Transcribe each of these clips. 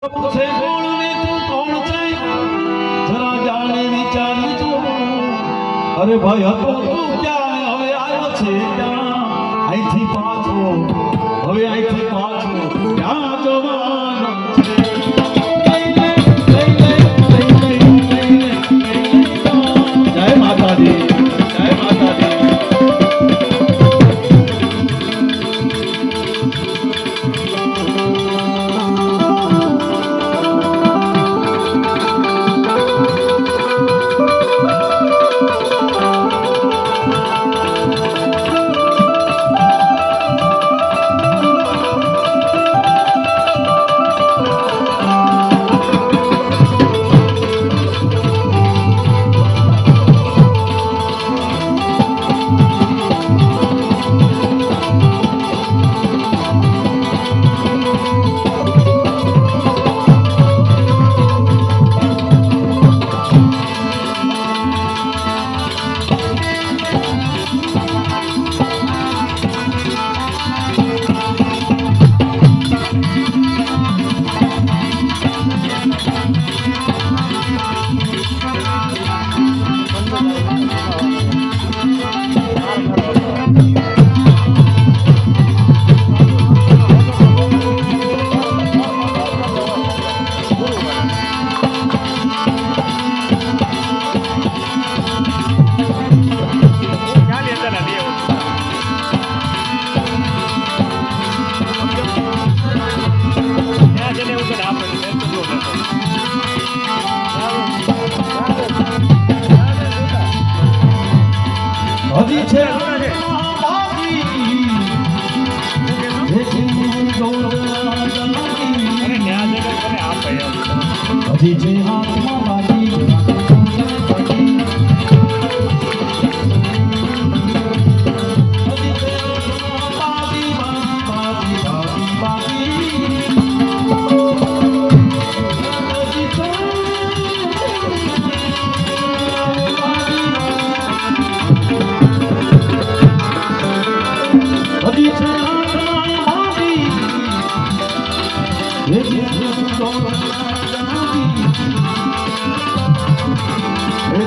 છે કોણ ને તું કોણ છે જરા જાણે વિચારી જો અરે ભાઈ હતો તું ક્યાં હવે આવ્યો છે ક્યાં અહીંથી પાછો હવે અહીંથી પાછો ક્યાં જવાનો છે જય માતાજી જય માતાજી હજી છે હજી છે હાથમાં બાજી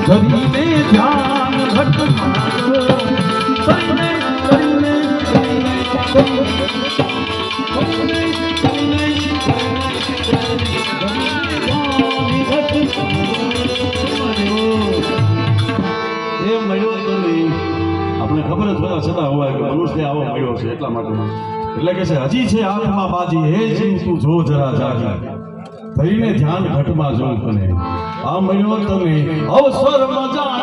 ધરીને ધ્યાન ઘટમાજો કરીને કરીને એ મળ્યો તો નહીં આપણે ખબર જ બધા છતાં હોય કે મનુષ્ય આવો મળ્યો છે એટલા માટે એટલે કે છે હજી છે હાથમાં બાજી હે જીવ તું જો જરા જાગી ધરીને ધ્યાન ઘટમાં જો તને આ મળ્યો તને અવસર મજા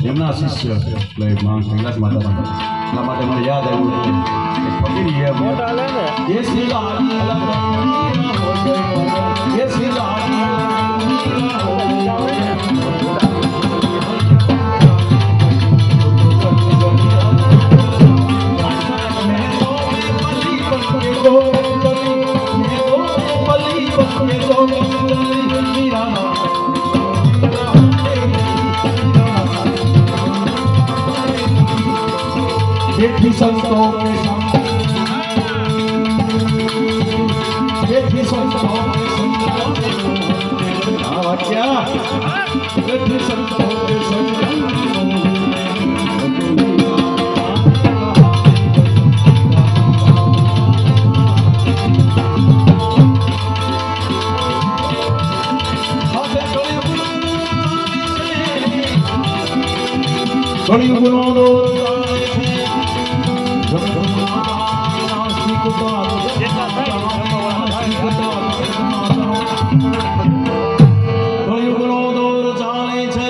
એમના શિષ્ય એટલે કૈલાસ માતા એટલા માટે મને યાદ આવ્યું देखी संतों के संग देखी संतों के संग क्या देखी संतों के संग કળિયુગનો દોર ચાલે છે જગતમાં નાસ્તિકતા કળિયુગનો દોર ચાલે છે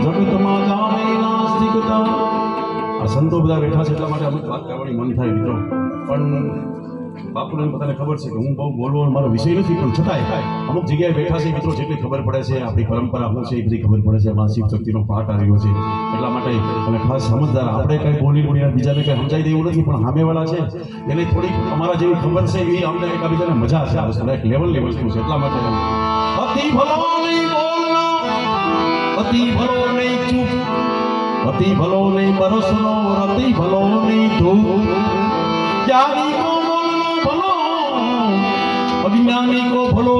જગતમાં જામે નાસ્તિકતા. આ સંતો બધા બેઠા છે એટલા માટે અમુક વાત કરવાની મન થાય મિત્રો, પણ બાપુને બધાને ખબર છે કે હું બહુ બોલવાનો મારો વિષય નથી, પણ છતાંય અમુક જગ્યાએ બેઠા છે મિત્રો, જેટલી ખબર પડે છે આપણી પરંપરા શું છે એ બધી ખબર પડે છે. માસિક શક્તિનો પાઠ આવ્યો છે એટલા માટે અને ખાસ સમજદાર આપણે કંઈ બોલી બીજાને કંઈ સમજાઈ દેવું નથી, પણ સામેવાળા છે એને થોડીક અમારા જેવી ખબર છે એ અમને એકબીજાને મજા છે. આ વસ્તુ એક લેવલની વસ્તુ છે એટલા માટે અતિ ભલો નહીં બોલના, અતિ ભલો નહીં ચૂપ, અતિ ભલો નહીં બરસનો, અતિ ભલો નહીં ધૂપ, જ્ઞાની કો બોલનો ભલો, અજ્ઞાની કો ભલો.